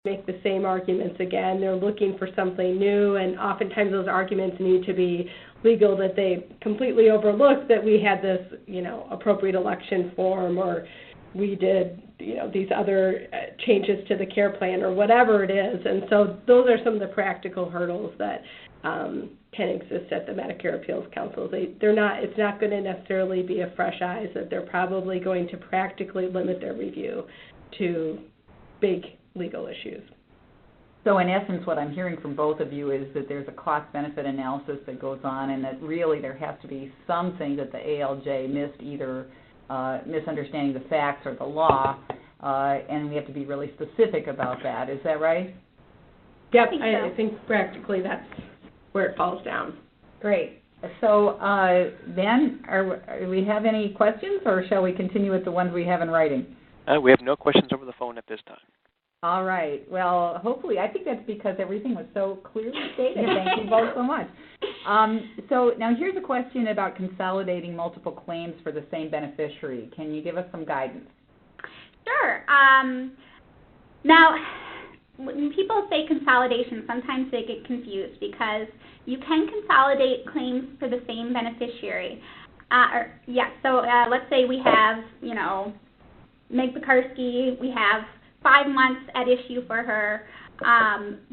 make the same arguments again. They're looking for something new, and oftentimes those arguments need to be legal, that they completely overlooked that we had this, appropriate election form, or we did, these other changes to the care plan, or whatever it is. And so those are some of the practical hurdles that can exist at the Medicare Appeals Council. It's not going to necessarily be a fresh eyes, that they're probably going to practically limit their review to big legal issues. So in essence, what I'm hearing from both of you is that there's a cost-benefit analysis that goes on, and that really there has to be something that the ALJ missed, either misunderstanding the facts or the law, and we have to be really specific about that. Is that right? Yep, I think practically that's where it falls down. Great. So Ben, do we have any questions, or shall we continue with the ones we have in writing? We have no questions over the phone at this time. All right. Well, hopefully, I think that's because everything was so clearly stated. Thank you both so much. So now here's a question about consolidating multiple claims for the same beneficiary. Can you give us some guidance? Sure. Now, when people say consolidation, sometimes they get confused, because you can consolidate claims for the same beneficiary. So let's say we have, Meg Pekarsky, we have 5 months at issue for her.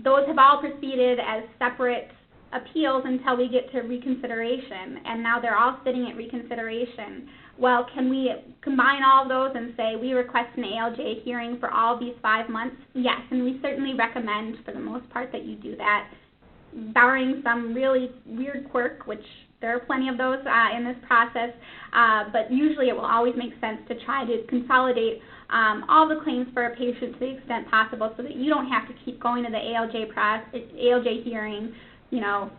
Those have all proceeded as separate appeals until we get to reconsideration, and now they're all sitting at reconsideration. Well, can we combine all of those and say we request an ALJ hearing for all these 5 months? Yes, and we certainly recommend, for the most part, that you do that, barring some really weird quirk, which there are plenty of those in this process, but usually it will always make sense to try to consolidate all the claims for a patient to the extent possible, so that you don't have to keep going to the ALJ hearing,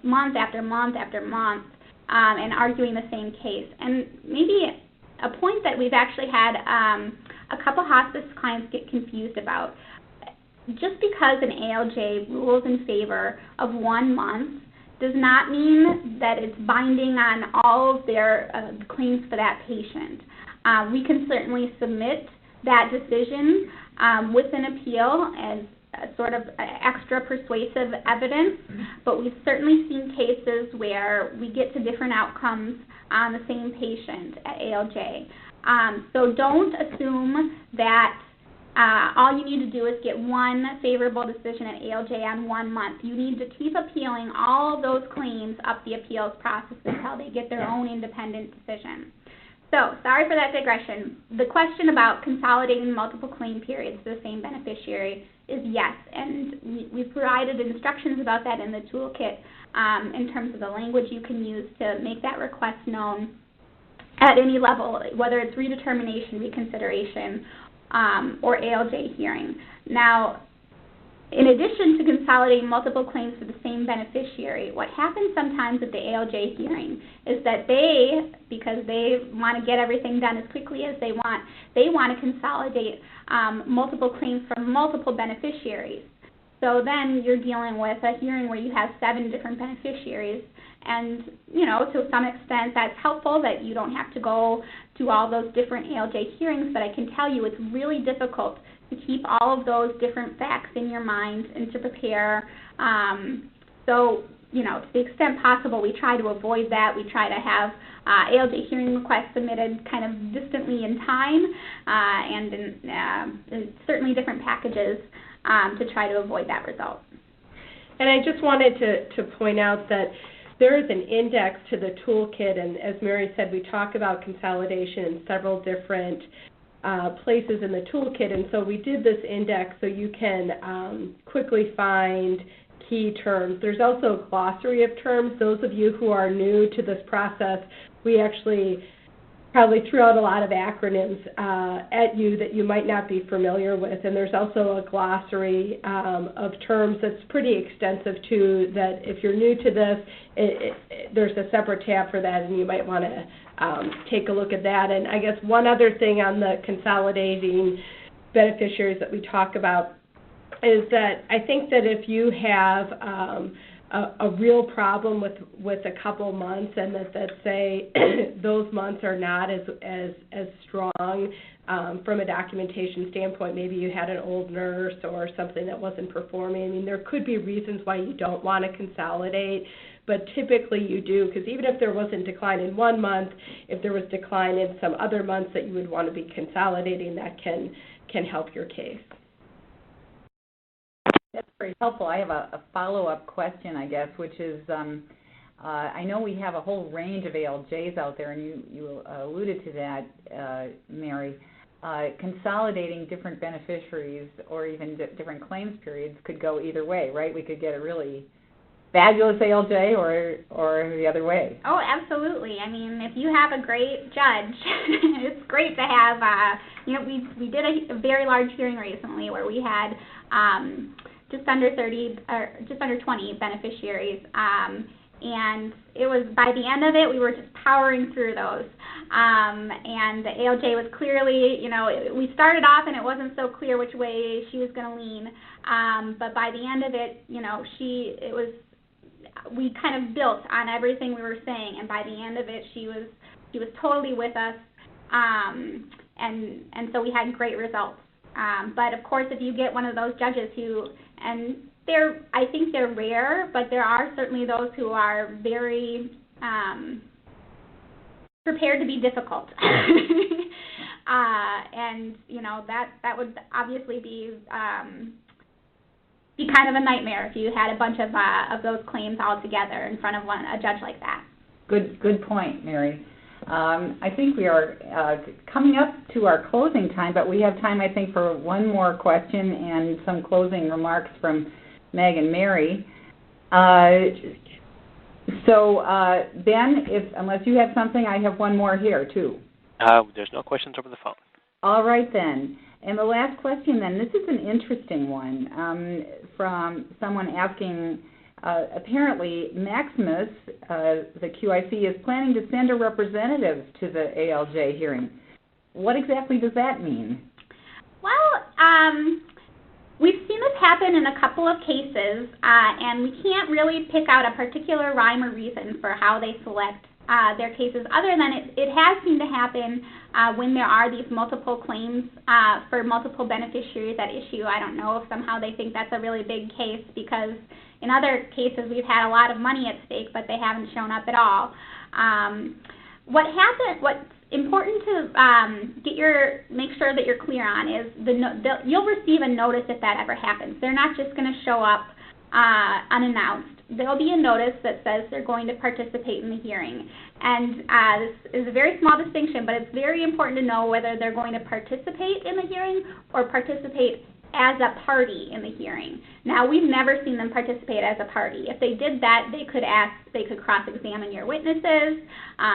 month after month after month, and arguing the same case. And maybe a point that we've actually had a couple hospice clients get confused about: just because an ALJ rules in favor of 1 month does not mean that it's binding on all of their claims for that patient. We can certainly submit that decision with an appeal as sort of extra persuasive evidence, but we've certainly seen cases where we get to different outcomes on the same patient at ALJ. So don't assume that all you need to do is get one favorable decision at ALJ on 1 month. You need to keep appealing all of those claims up the appeals process until they get their own independent decision. So, sorry for that digression. The question about consolidating multiple claim periods to the same beneficiary is yes, and we've provided instructions about that in the toolkit in terms of the language you can use to make that request known at any level, whether it's redetermination, reconsideration, or ALJ hearing. Now, in addition to consolidating multiple claims for the same beneficiary, what happens sometimes at the ALJ hearing is that because they want to get everything done as quickly as they want to consolidate multiple claims from multiple beneficiaries. So then you're dealing with a hearing where you have 7 different beneficiaries, and, to some extent that's helpful that you don't have to go to all those different ALJ hearings, but I can tell you it's really difficult to keep all of those different facts in your mind and to prepare. So, to the extent possible, we try to avoid that. We try to have ALJ hearing requests submitted kind of distantly in time and in certainly different packages to try to avoid that result. And I just wanted to point out that there is an index to the toolkit, and as Mary said, we talk about consolidation in several different places in the toolkit, and so we did this index so you can quickly find key terms. There's also a glossary of terms. Those of you who are new to this process, we actually probably threw out a lot of acronyms at you that you might not be familiar with, and there's also a glossary of terms that's pretty extensive too, that if you're new to this, there's a separate tab for that, and you might want to take a look at that. And I guess one other thing on the consolidating beneficiaries that we talk about is that I think that if you have a real problem with a couple months, and that say those months are not as strong from a documentation standpoint. Maybe you had an old nurse or something that wasn't performing. I mean, there could be reasons why you don't want to consolidate, but typically you do, because even if there wasn't decline in one month, if there was decline in some other months that you would want to be consolidating, that can help your case. That's very helpful. I have a follow-up question, I guess, which is I know we have a whole range of ALJs out there, and you alluded to that, Mary. Consolidating different beneficiaries or even different claims periods could go either way, right? We could get a really fabulous ALJ or the other way. Oh, absolutely. I mean, if you have a great judge, it's great to have, we did a very large hearing recently where we had just under 20 beneficiaries, and it was, by the end of it, we were just powering through those. And the ALJ was clearly, we started off and it wasn't so clear which way she was going to lean, but by the end of it, we kind of built on everything we were saying, and by the end of it, she was totally with us, and so we had great results. But of course, if you get one of those judges who, and I think they're rare, but there are certainly those who are very prepared to be difficult, and that would obviously be kind of a nightmare if you had a bunch of those claims all together in front of a judge like that. Good point, Mary. I think we are coming up to our closing time, but we have time, I think, for one more question and some closing remarks from Meg and Mary. So, Ben, unless you have something, I have one more here, too. There's no questions over the phone. All right, then. And the last question, then, this is an interesting one from someone asking, apparently Maximus, the QIC, is planning to send a representative to the ALJ hearing. What exactly does that mean? Well, we've seen this happen in a couple of cases, and we can't really pick out a particular rhyme or reason for how they select their cases, other than it has seemed to happen when there are these multiple claims for multiple beneficiaries at issue. I don't know if somehow they think that's a really big case, because in other cases we've had a lot of money at stake, but they haven't shown up at all. What's important to make sure that you're clear on is you'll receive a notice if that ever happens. They're not just going to show up unannounced. There'll be a notice that says they're going to participate in the hearing. And this is a very small distinction, but it's very important to know whether they're going to participate in the hearing or participate as a party in the hearing. Now, we've never seen them participate as a party. If they did that, they could cross-examine your witnesses.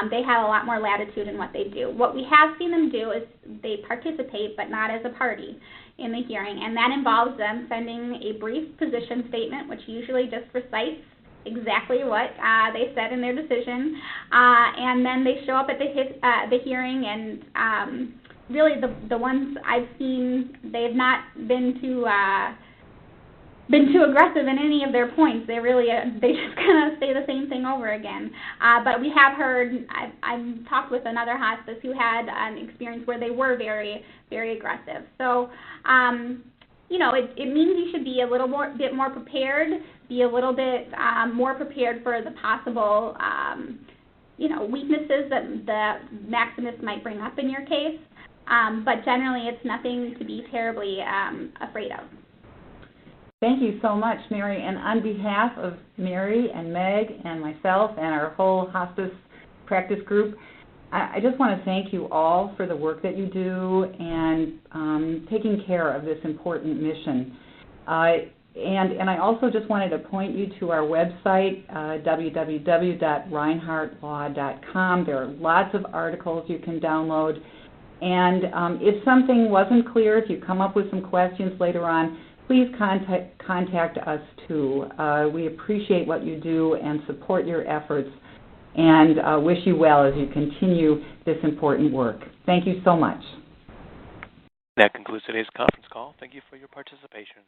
They have a lot more latitude in what they do. What we have seen them do is they participate, but not as a party in the hearing, and that involves them sending a brief position statement, which usually just recites exactly what they said in their decision, and then they show up at the hearing, and really the ones I've seen, they've not been too aggressive in any of their points. They just kind of say the same thing over again. But we have heard, I've talked with another hospice who had an experience where they were very, very aggressive. So, it means you should be a little bit more prepared, be a little bit more prepared for the possible, weaknesses that Maximus might bring up in your case. But generally, it's nothing to be terribly afraid of. Thank you so much, Mary. And on behalf of Mary and Meg and myself and our whole hospice practice group, I just want to thank you all for the work that you do and taking care of this important mission. And I also just wanted to point you to our website, www.reinhardtlaw.com. There are lots of articles you can download. And if something wasn't clear, if you come up with some questions later on, please contact us too. We appreciate what you do and support your efforts, and wish you well as you continue this important work. Thank you so much. That concludes today's conference call. Thank you for your participation.